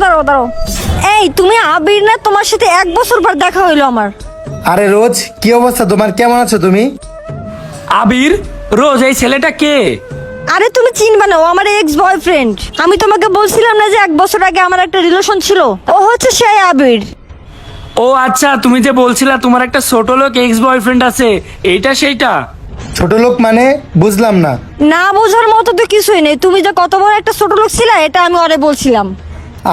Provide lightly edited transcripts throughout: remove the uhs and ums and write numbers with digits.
দাঁড়াও দাঁড়াও। এই তুমি আবির না? তোমার সাথে 1 বছর পর দেখা হইলো আমার। আরে রোজ, কি অবস্থা তোমার? কেমন আছো তুমি? আবির, রোজ এই ছেলেটা কে? আরে তুমি চিনবে না, ও আমার এক্স বয়ফ্রেন্ড। আমি তোমাকে বলছিলাম না যে 1 বছর আগে আমার একটা রিলেশন ছিল? ও হচ্ছে সেই আবির। ও আচ্ছা, তুমি যে বলছিলা তোমার একটা ছোট লোক এক্স বয়ফ্রেন্ড আছে, এইটা সেইটা? ছোট লোক মানে বুঝলাম না। না বোঝার মতো তো কিছুই নেই। তুমি যে কত বড় একটা ছোট লোক ছিলা এটা আমি ওরে বলছিলাম।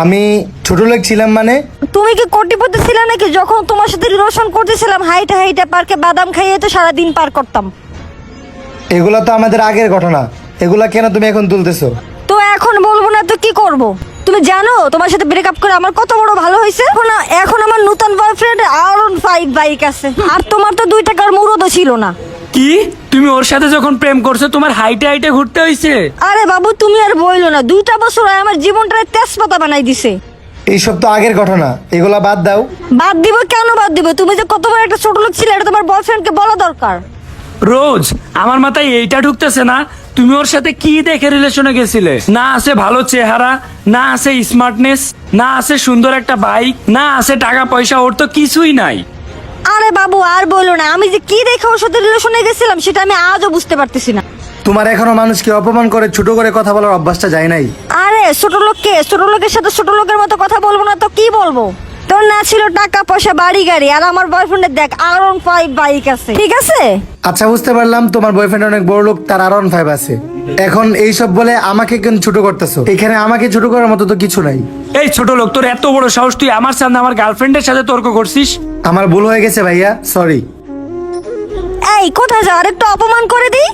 আমি ছোট লোক ছিলাম মানে? তুমি কি কোটিপতি ছিলে নাকি? যখন তোমার সাথে রিলেশন করতেছিলাম হাইটে হাইটে পার্কে বাদাম খাইয়ে তো সারাদিন পার করতাম। এগুলা তো আমাদের আগের ঘটনা, এগুলা কেন তুমি এখন তুলতেছো? তো এখন বলবো না তো কি করব? তুমি জানো তোমার সাথে ব্রেকআপ করে আমার কত বড় ভালো হয়েছে। এখন আমার নতুন বয়ফ্রেন্ড R15 বাইক আছে, আর তোমার তো 2 টাকার মুরদও ছিল না। কি, তুমি ওর সাথে যখন প্রেম করছো তোমার হাইটে হাইটে ঘুরতে হইছে? আরে বাবু তুমি আর বইলো না, 2টা বছর হয় আমার জীবনটারে তেজপাতা বানাই দিছে। এইসব তো আগের ঘটনা, এগুলা বাদ দাও। বাদ দিব? কেন বাদ দিব? তুমি যে কত বড় একটা ছোট লোক ছিলে এটা তোমার বয়ফ্রেন্ডকে বলা দরকার। রোজ, আমার মাথায় এইটা ঢুকতেছে না, তুমি ওর সাথে কি দেখে রিলেশনে গেছিলে? না আছে ভালো চেহারা, না আছে স্মার্টনেস, না আছে সুন্দর একটা বাইক, না আছে টাকা পয়সা, ওর তো কিছুই নাই। আরে বাবু আর বইলো না, আমি যে কি দেখে ওর সাথে রিলেশনে গেছিলাম সেটা আমি আজও বুঝতে পারতেছি না। তোমার এখনো মানুষকে অপমান করে ছোট করে কথা বলার অভ্যাসটা যায় নাই? আরে ছোট লোককে ছোট লোকের সাথে ছোট লোকের মতো কথা বলবো না তো কি বলবো? তোর না ছিল টাকা পয়সা বাড়ি গাড়ি, আর আমার বয়ফ্রেন্ডের দেখ R15 বাইক আছে, ঠিক আছে? আচ্ছা বুঝতে পারলাম তোমার বয়ফ্রেন্ড অনেক বড় লোক, তার R15 আছে। এখন এইসব বলে আমাকে কেন ছোট করতেছো? এখানে আমাকে ছোট করার মতো তো কিছু নাই। এই ছোট লোক, তোর এত বড় সাহস, তুই আমার সামনে আমার গার্লফ্রেন্ডের সাথে তর্ক করছিস? আমার ভুল হয়ে গেছে ভাইয়া, সরি। এই কোথায় যাও? আর একটু অপমান করে দিই।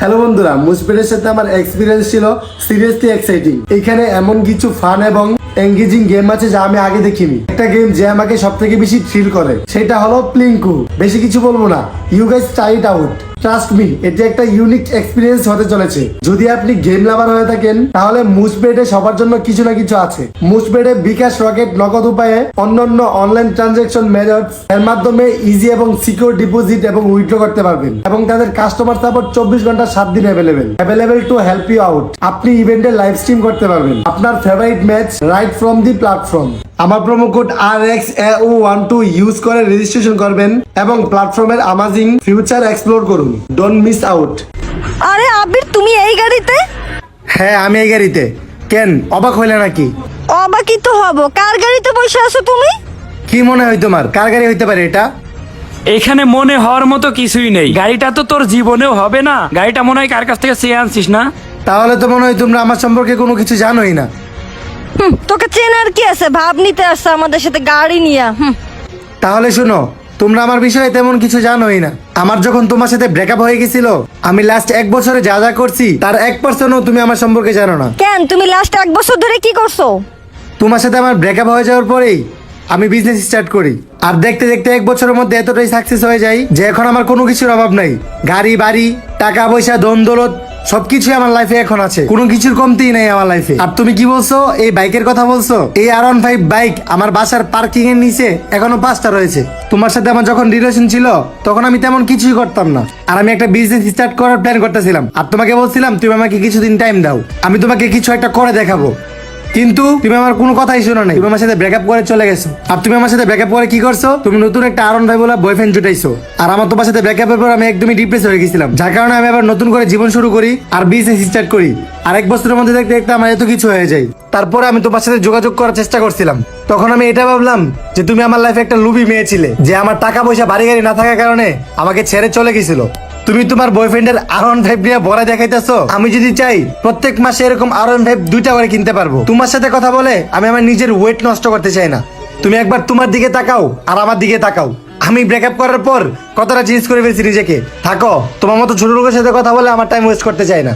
হ্যালো বন্ধুরা, মুসপিরের সাথে আমার এক্সপিরিয়েন্স ছিল সিরিয়াসলি এক্সাইটিং। এখানে এমন কিছু ফান এবং এঙ্গেজিং গেম আছে যা আমি আগে দেখিনি। একটা গেম যে আমাকে সব থেকে বেশি থ্রিল করে সেটা হলো প্লিঙ্কু। বেশি কিছু বলবো না, you guys try it out. Trust me, এটি একটা ইউনিক এক্সপিরিয়েন্স হতে চলেছে। যদি আপনি গেম লাভার হয়ে থাকেন তাহলে মুসপেডে সবার জন্য কিছু না কিছু আছে। মুসপেডে বিকাশ, রকেট, নগদ উপায়ে অন্যান্য অনলাইন ট্রানজাকশন মেথডস এর মাধ্যমে ইজি এবং সিকিউর ডিপোজিট এবং উইথড্র করতে পারবেন, এবং তাদের কাস্টমার সাপোর্ট 24 ঘন্টা 7 দিন available to help you out. আপনি ইভেন্টে লাইভ স্ট্রিম করতে পারবেন আপনার favourite match right from the platform. আমার প্রোমো কোড RXAO12 ইউজ করে রেজিস্ট্রেশন করবেন এবং প্ল্যাটফর্মের অ্যামাজিং ফিউচার এক্সপ্লোর করুন। Don't miss out. আরে আবির তুমি এই গাড়িতে? হ্যাঁ আমি এই গাড়িতে। কেন অবাক হইলে নাকি? অবাকই তো হব, কার গাড়িতে বসে আছো তুমি? কি মনে হয় তোমার কার গাড়ি হইতে পারে এটা? এখানে মনে হওয়ার মতো কিছুই নেই, গাড়িটা তো তোর জীবনেও হবে না। গাড়িটা মনে হয় কার কাছ থেকে চেয়ে আনছিস না? তাহলে তো মনে হয় তোমরা আমার সম্পর্কে কোনো কিছু জানোই না। তোকে চেনার কি আছে? ভাব নিতে আসছে আমাদের সাথে গাড়ি নিয়ে। তাহলে শুনো, তোমরা আমার বিষয়ে তেমন কিছু জানোই না। আমার যখন তোমার সাথে ব্রেকআপ হয়ে গেছিল, আমি লাস্ট 1 বছরে যা যা করছি তার 1%ও তুমি আমার সম্পর্কে জানো না। কেন তুমি লাস্ট 1 বছর ধরে কি করছো? তোমার সাথে আমার ব্রেকআপ হয়ে যাওয়ার পরেই আমি বিজনেস স্টার্ট করি, আর দেখতে দেখতে 1 বছরের মধ্যে এতটাই সাকসেস হয়ে যাই যে এখন আমার কোনো কিছুর অভাব নাই। গাড়ি বাড়ি টাকা পয়সা ধন দৌলত সবকিছুই আমার লাইফে এখন আছে, কোনো কিছুর কমতিই নাই আমার লাইফে। আর তুমি কি বলছো? এই বাইকের কথা বলছো? এই R15 বাইক আমার বাসার পার্কিং এর নিচে এখনো 5টা রয়েছে। তোমার সাথে আমার যখন রিলেশন ছিল তখন আমি তেমন কিছুই করতাম না, আর আমি একটা বিজনেস স্টার্ট করার প্ল্যান করতেছিলাম। আর তোমাকে বলছিলাম তুমি আমাকে কিছুদিন টাইম দাও, আমি তোমাকে কিছু একটা করে দেখাবো। কিন্তু তুমি আমার কোনো কথাই শোনো নাই, তুমি আমার সাথে ব্রেকআপ করে চলে গেছো। আর তুমি আমার সাথে ব্রেকআপ করে কি করছো? তুমি নতুন একটা R15 বলে বয়ফ্রেন্ড জুটাইছো। আর আমার তোমার সাথে ব্রেকআপের পর আমি একদমই ডিপ্রেস হয়ে গেছিলাম, যার কারণে আমি আবার নতুন করে জীবন শুরু করি আর বিজনেস স্টার্ট করি। আর 1 বছরের মধ্যে দেখতে দেখতে আমার এত কিছু হয়ে যায়। তারপরে আমি তোমার সাথে যোগাযোগ করার চেষ্টা করছিলাম, তখন আমি এটা ভাবলাম যে তুমি আমার লাইফে একটা লুবি মেয়ে ছিলে, যে আমার টাকা পয়সা বাড়ি গাড়ি না থাকার কারণে আমাকে ছেড়ে চলে গেছিল। তুমি তোমার বয়ফ্রেন্ডের R15 নিয়ে বড় দেখাইতেছো। আমি যদি চাই প্রত্যেক মাসে এরকম R15 2টা করে কিনতে পারবো। তোমার সাথে কথা বলে আমি আমার নিজের ওয়েট নষ্ট করতে চাই না। তুমি একবার তোমার দিকে তাকাও আর আমার দিকে তাকাও। আমি ব্রেকআপ করার পর কতটা চেঞ্জ করে ফেলছি নিজেকে। থাকো, তোমার মতো ছোট লোকের সাথে কথা বলে আমার টাইম ওয়েস্ট করতে চাই না।